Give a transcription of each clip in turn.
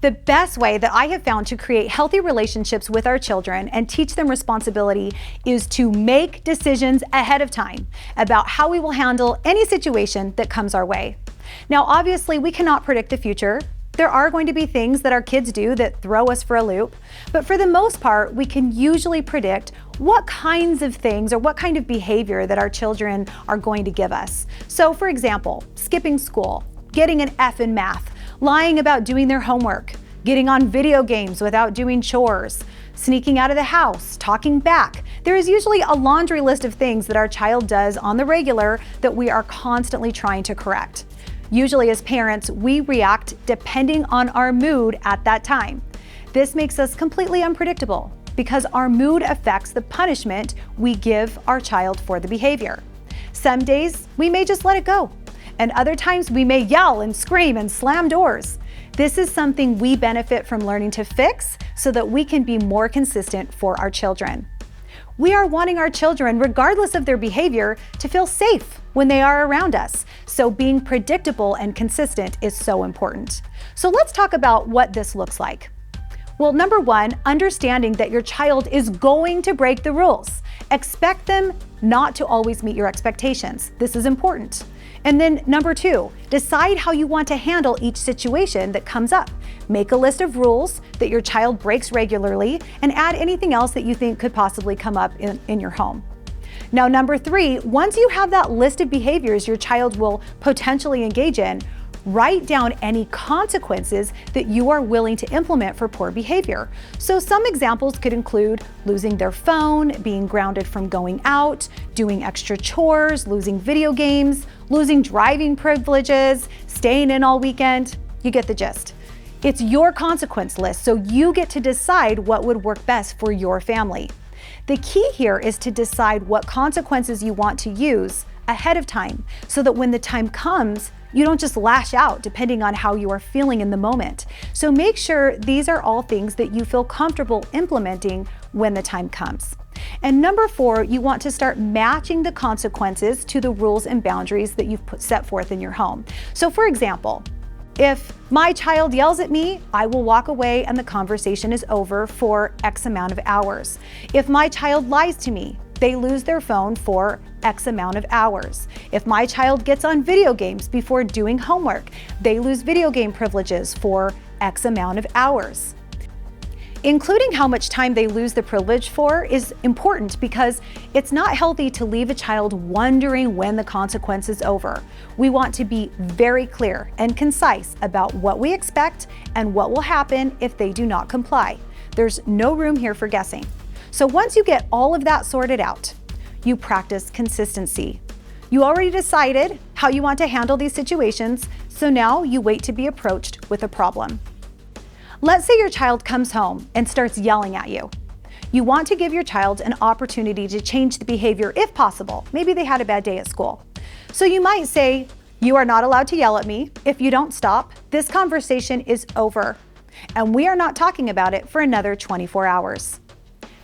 The best way that I have found to create healthy relationships with our children and teach them responsibility is to make decisions ahead of time about how we will handle any situation that comes our way. Now, obviously, we cannot predict the future. There are going to be things that our kids do that throw us for a loop, but for the most part, we can usually predict what kinds of things or what kind of behavior that our children are going to give us. So, for example, skipping school, getting an F in math, lying about doing their homework, getting on video games without doing chores, sneaking out of the house, talking back. There is usually a laundry list of things that our child does on the regular that we are constantly trying to correct. Usually as parents, we react depending on our mood at that time. This makes us completely unpredictable because our mood affects the punishment we give our child for the behavior. Some days we may just let it go, and other times we may yell and scream and slam doors. This is something we benefit from learning to fix so that we can be more consistent for our children. We are wanting our children, regardless of their behavior, to feel safe when they are around us. So being predictable and consistent is so important. So let's talk about what this looks like. Well, number one, understanding that your child is going to break the rules. Expect them not to always meet your expectations. This is important. And then number two, decide how you want to handle each situation that comes up. Make a list of rules that your child breaks regularly and add anything else that you think could possibly come up in your home. Now, number three, once you have that list of behaviors your child will potentially engage in, write down any consequences that you are willing to implement for poor behavior. So some examples could include losing their phone, being grounded from going out, doing extra chores, losing video games, losing driving privileges, staying in all weekend. You get the gist. It's your consequence list, so you get to decide what would work best for your family. The key here is to decide what consequences you want to use ahead of time so that when the time comes, you don't just lash out depending on how you are feeling in the moment. So make sure these are all things that you feel comfortable implementing when the time comes. And number four, you want to start matching the consequences to the rules and boundaries that you've set forth in your home. So for example, if my child yells at me, I will walk away and the conversation is over for X amount of hours. If my child lies to me, they lose their phone for X amount of hours. If my child gets on video games before doing homework, they lose video game privileges for X amount of hours. Including how much time they lose the privilege for is important because it's not healthy to leave a child wondering when the consequence is over. We want to be very clear and concise about what we expect and what will happen if they do not comply. There's no room here for guessing. So once you get all of that sorted out, you practice consistency. You already decided how you want to handle these situations, so now you wait to be approached with a problem. Let's say your child comes home and starts yelling at you. You want to give your child an opportunity to change the behavior if possible. Maybe they had a bad day at school. So you might say, "You are not allowed to yell at me. If you don't stop, this conversation is over, and we are not talking about it for another 24 hours.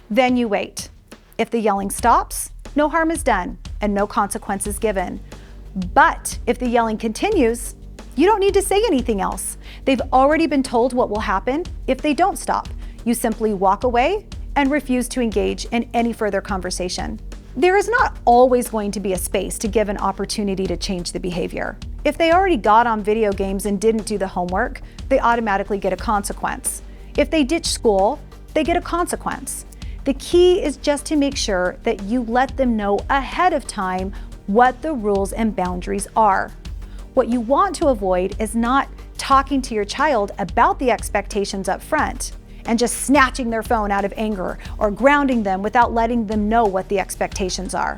Then you wait. If the yelling stops, no harm is done and no consequences given. But if the yelling continues, you don't need to say anything else. They've already been told what will happen if they don't stop. You simply walk away and refuse to engage in any further conversation." There is not always going to be a space to give an opportunity to change the behavior. If they already got on video games and didn't do the homework, they automatically get a consequence. If they ditch school, they get a consequence. The key is just to make sure that you let them know ahead of time what the rules and boundaries are. What you want to avoid is not talking to your child about the expectations up front and just snatching their phone out of anger or grounding them without letting them know what the expectations are,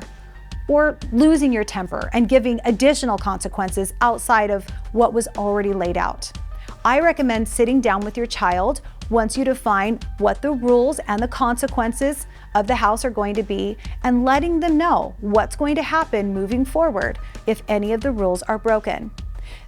or losing your temper and giving additional consequences outside of what was already laid out. I recommend sitting down with your child once you define what the rules and the consequences of the house are going to be and letting them know what's going to happen moving forward if any of the rules are broken.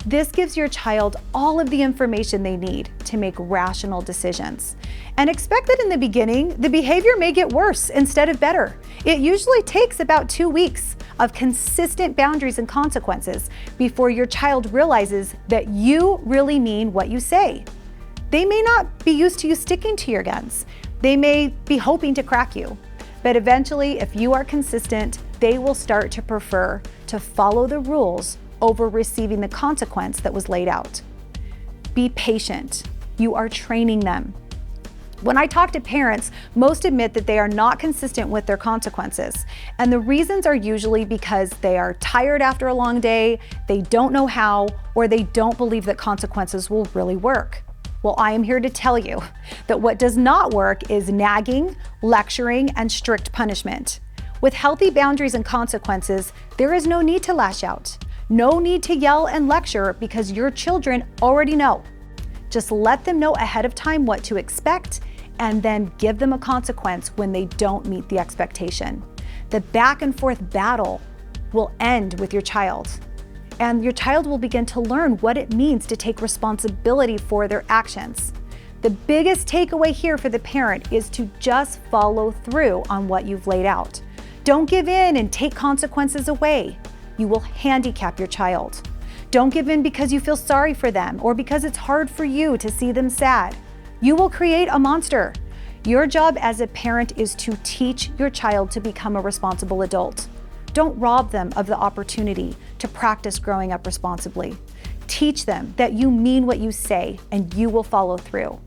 This gives your child all of the information they need to make rational decisions. And expect that in the beginning, the behavior may get worse instead of better. It usually takes about 2 weeks of consistent boundaries and consequences before your child realizes that you really mean what you say. They may not be used to you sticking to your guns. They may be hoping to crack you. But eventually, if you are consistent, they will start to prefer to follow the rules over receiving the consequence that was laid out. Be patient. You are training them. When I talk to parents, most admit that they are not consistent with their consequences. And the reasons are usually because they are tired after a long day, they don't know how, or they don't believe that consequences will really work. Well, I am here to tell you that what does not work is nagging, lecturing, and strict punishment. With healthy boundaries and consequences, there is no need to lash out. No need to yell and lecture because your children already know. Just let them know ahead of time what to expect and then give them a consequence when they don't meet the expectation. The back and forth battle will end with your child, and your child will begin to learn what it means to take responsibility for their actions. The biggest takeaway here for the parent is to just follow through on what you've laid out. Don't give in and take consequences away. You will handicap your child. Don't give in because you feel sorry for them or because it's hard for you to see them sad. You will create a monster. Your job as a parent is to teach your child to become a responsible adult. Don't rob them of the opportunity to practice growing up responsibly. Teach them that you mean what you say and you will follow through.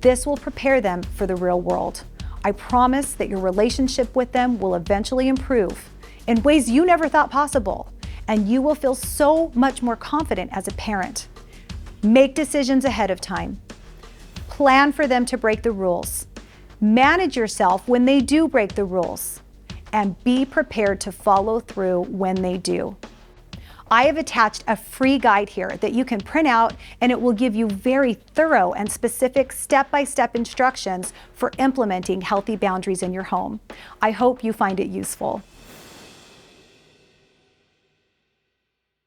This will prepare them for the real world. I promise that your relationship with them will eventually improve in ways you never thought possible, and you will feel so much more confident as a parent. Make decisions ahead of time. Plan for them to break the rules. Manage yourself when they do break the rules, and be prepared to follow through when they do. I have attached a free guide here that you can print out, and it will give you very thorough and specific step-by-step instructions for implementing healthy boundaries in your home. I hope you find it useful.